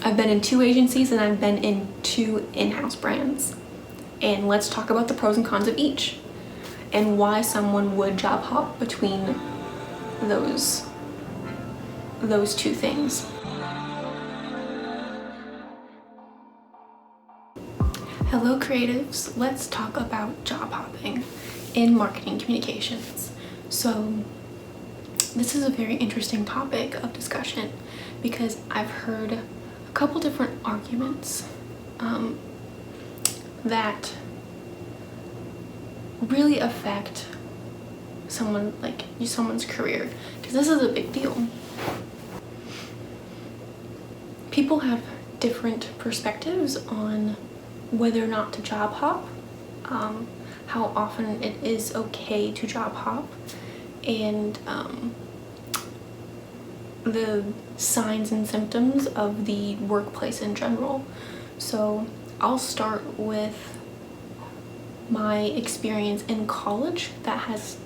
I've been in 2 agencies and I've been in 2 in-house brands. And let's talk about the pros and cons of each and why someone would job hop between those 2 things. Hello creatives, let's talk about job hopping in marketing communications. So this is a very interesting topic of discussion because I've heard a couple different arguments that really affect someone's career, because this is a big deal. People have different perspectives on whether or not to job hop, how often it is okay to job hop, and the signs and symptoms of the workplace in general. So I'll start with my experience in college that has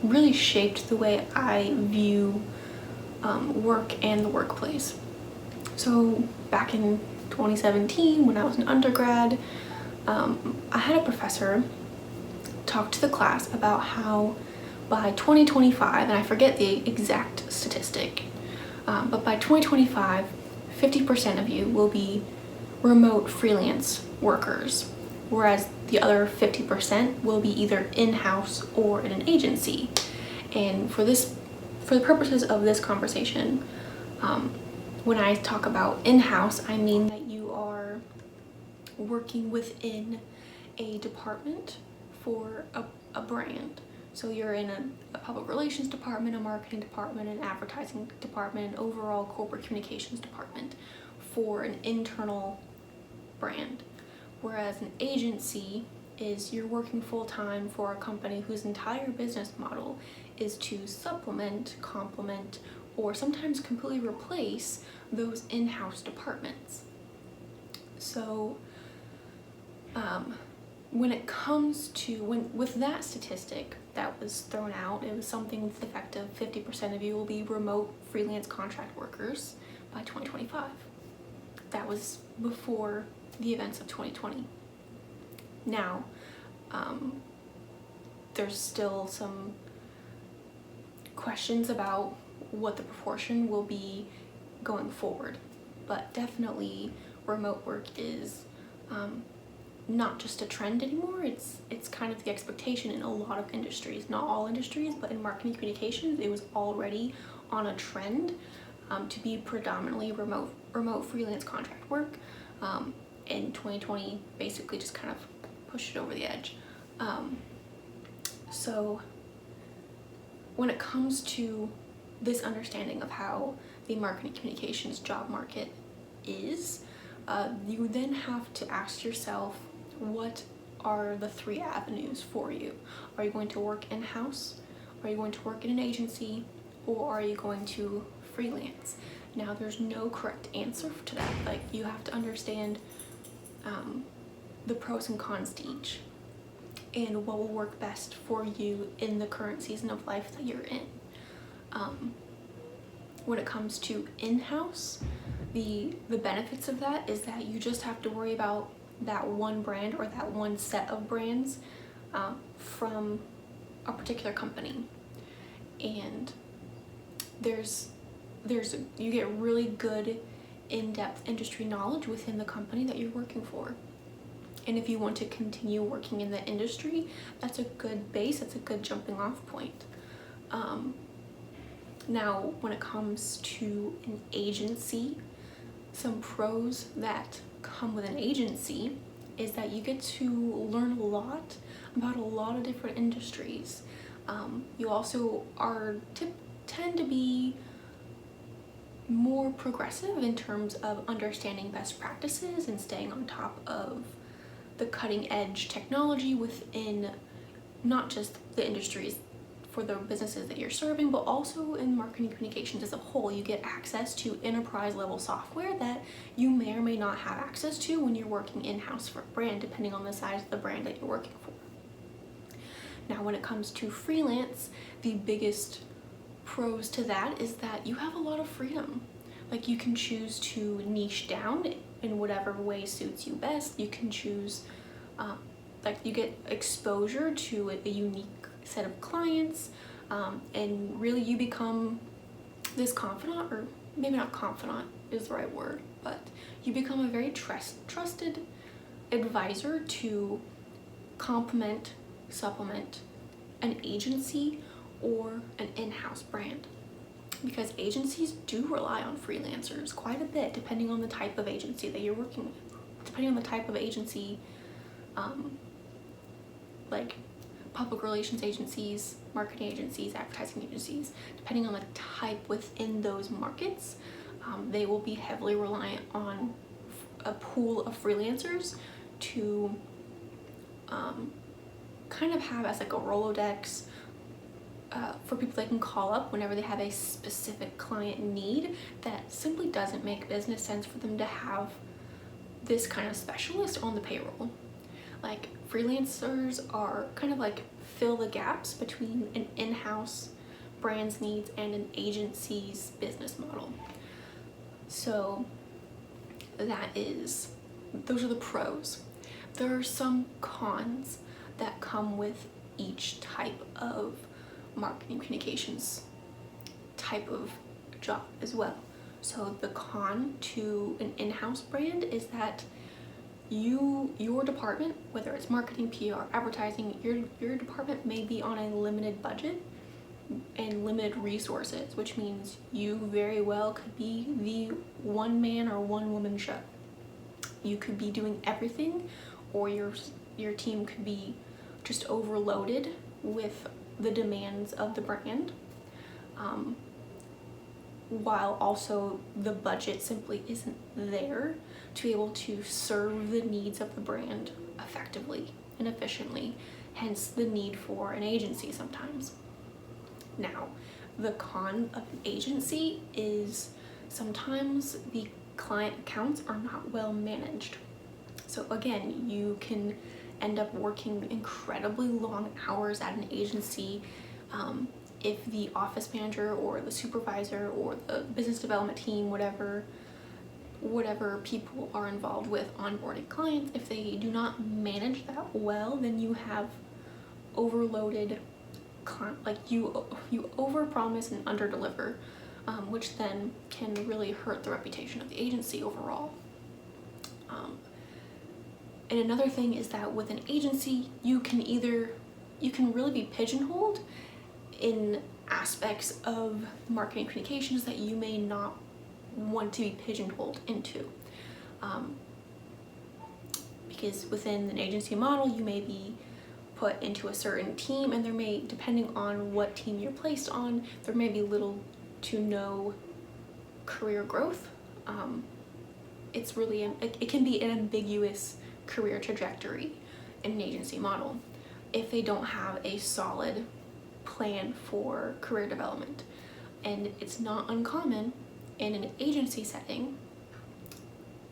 really shaped the way I view work and the workplace. So back in 2017, when I was an undergrad, I had a professor talk to the class about how by 2025, and I forget the exact statistic, but by 2025, 50% of you will be remote freelance workers, whereas the other 50% will be either in-house or in an agency. And for the purposes of this conversation, when I talk about in-house, I mean that you are working within a department for a brand. So you're in a public relations department, a marketing department, an advertising department, an overall corporate communications department for an internal brand. Whereas an agency is you're working full-time for a company whose entire business model is to supplement, complement, or sometimes completely replace those in-house departments. So when it comes to, with that statistic that was thrown out, it was something to the effect of 50% of you will be remote freelance contract workers by 2025. That was before the events of 2020. Now, there's still some questions about what the proportion will be going forward, but definitely remote work is not just a trend anymore. It's kind of the expectation in a lot of industries, not all industries, but in marketing communications, it was already on a trend to be predominantly remote freelance contract work. In 2020, basically just kind of pushed it over the edge. So when it comes to this understanding of how the marketing communications job market is, you then have to ask yourself, what are the 3 avenues for you? Are you going to work in-house? Are you going to work in an agency? Or are you going to freelance? Now, there's no correct answer to that. Like, you have to understand the pros and cons to each and what will work best for you in the current season of life that you're in. When it comes to in-house, the benefits of that is that you just have to worry about that one brand or that one set of brands from a particular company, and you get really good in-depth industry knowledge within the company that you're working for. And if you want to continue working in the industry, that's a good base, that's a good jumping off point. Now, when it comes to an agency, some pros that come with an agency is that you get to learn a lot about a lot of different industries. You also tend to be more progressive in terms of understanding best practices and staying on top of the cutting edge technology within not just the industries for the businesses that you're serving, but also in marketing communications as a whole. You get access to enterprise level software that you may or may not have access to when you're working in-house for a brand, depending on the size of the brand that you're working for. Now, when it comes to freelance, the biggest pros to that is that you have a lot of freedom. Like, you can choose to niche down in whatever way suits you best. You can choose, like, you get exposure to a unique set of clients, and really you become this confidant, or maybe not confidant is the right word, but you become a very trusted advisor to complement, supplement an agency or an in-house brand. Because agencies do rely on freelancers quite a bit, depending on the type of agency that you're working with. Depending on the type of agency, like public relations agencies, marketing agencies, advertising agencies, depending on the type within those markets, they will be heavily reliant on a pool of freelancers to kind of have as like a Rolodex, for people they can call up whenever they have a specific client need that simply doesn't make business sense for them to have this kind of specialist on the payroll. Like, freelancers are kind of like fill the gaps between an in-house brand's needs and an agency's business model. So those are the pros. There are some cons that come with each type of marketing communications type of job as well. So the con to an in-house brand is that your department, whether it's marketing, PR, advertising, your department may be on a limited budget and limited resources, which means you very well could be the one man or one woman show. You could be doing everything, or your team could be just overloaded with the demands of the brand, while also the budget simply isn't there to be able to serve the needs of the brand effectively and efficiently, hence the need for an agency sometimes. Now, the con of an agency is sometimes the client accounts are not well managed. So again, you can end up working incredibly long hours at an agency if the office manager or the supervisor or the business development team, whatever people are involved with onboarding clients, if they do not manage that well, then you have overloaded like you overpromise and underdeliver, which then can really hurt the reputation of the agency overall. And another thing is that with an agency, you can really be pigeonholed in aspects of marketing communications that you may not want to be pigeonholed into. Because within an agency model, you may be put into a certain team, and there may, depending on what team you're placed on, there may be little to no career growth. It can be an ambiguous career trajectory in an agency model if they don't have a solid plan for career development. And it's not uncommon in an agency setting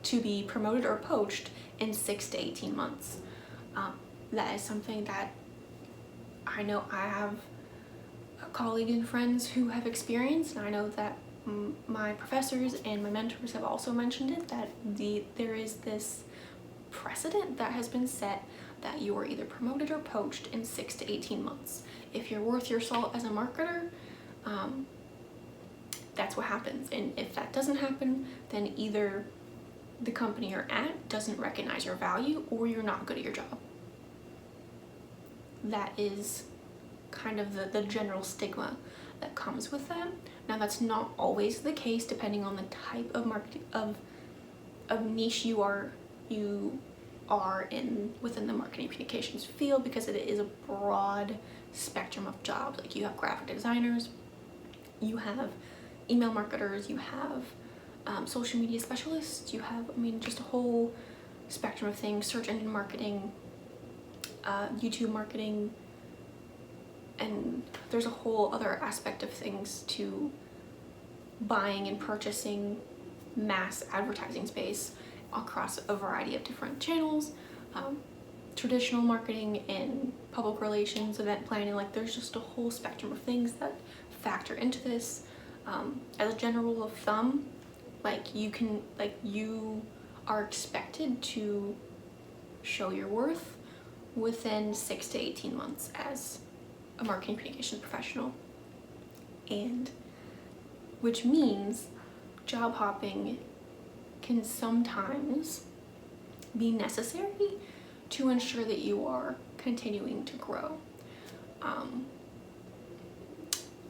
to be promoted or poached in 6 to 18 months. That is something that I know I have colleagues and friends who have experienced, and I know that my professors and my mentors have also mentioned it, that there is this precedent that has been set that you are either promoted or poached in 6 to 18 months. If you're worth your salt as a marketer, that's what happens. And if that doesn't happen, then either the company you're at doesn't recognize your value, or you're not good at your job. That is kind of the general stigma that comes with that. Now, that's not always the case, depending on the type of market of niche you are in within the marketing communications field, because it is a broad spectrum of jobs. Like, you have graphic designers, you have email marketers, you have social media specialists, you have, just a whole spectrum of things, search engine marketing, YouTube marketing, and there's a whole other aspect of things to buying and purchasing mass advertising space across a variety of different channels, traditional marketing and public relations, event planning. Like, there's just a whole spectrum of things that factor into this. As a general rule of thumb, Like you are expected to show your worth within 6 to 18 months as a marketing communications professional. And which means job hopping can sometimes be necessary to ensure that you are continuing to grow.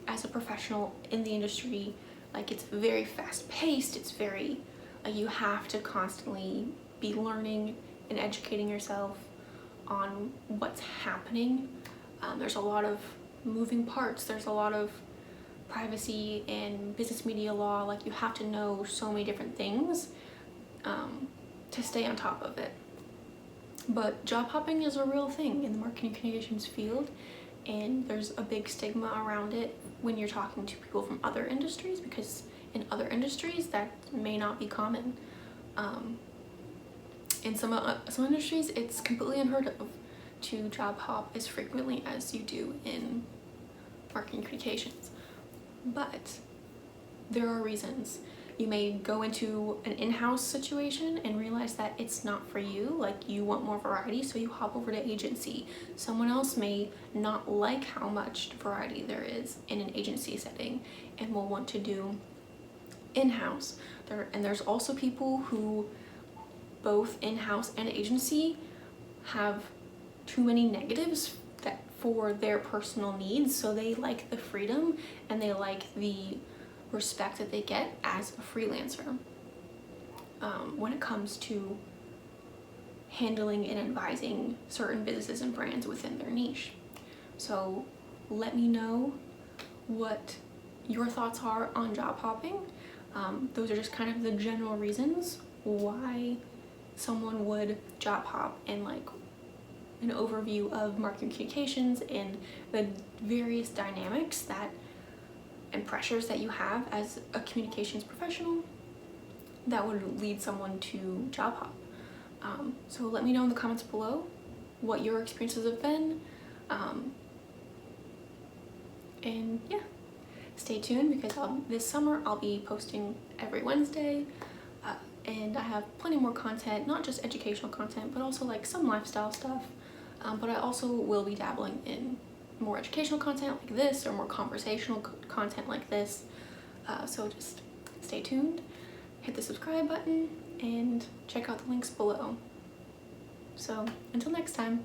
As a professional in the industry, like, it's very fast paced, it's very, you have to constantly be learning and educating yourself on what's happening. There's a lot of moving parts, there's a lot of privacy and business media law, like you have to know so many different things to stay on top of it. But job hopping is a real thing in the marketing communications field, and there's a big stigma around it when you're talking to people from other industries, because in other industries that may not be common. In some industries, it's completely unheard of to job hop as frequently as you do in marketing communications. But there are reasons. You may go into an in-house situation and realize that it's not for you, like you want more variety, so you hop over to agency. Someone else may not like how much variety there is in an agency setting and will want to do in-house. There's also people who, both in-house and agency, have too many negatives that for their personal needs, so they like the freedom and they like the respect that they get as a freelancer when it comes to handling and advising certain businesses and brands within their niche. So let me know what your thoughts are on job hopping. Those are just kind of the general reasons why someone would job hop, and like an overview of marketing communications and the various dynamics that and pressures that you have as a communications professional that would lead someone to job hop. So let me know in the comments below what your experiences have been. And yeah, stay tuned, because this summer I'll be posting every Wednesday, and I have plenty more content, not just educational content, but also like some lifestyle stuff. But I also will be dabbling in more educational content like this, or more conversational content like this. So just stay tuned, hit the subscribe button, and check out the links below. So until next time.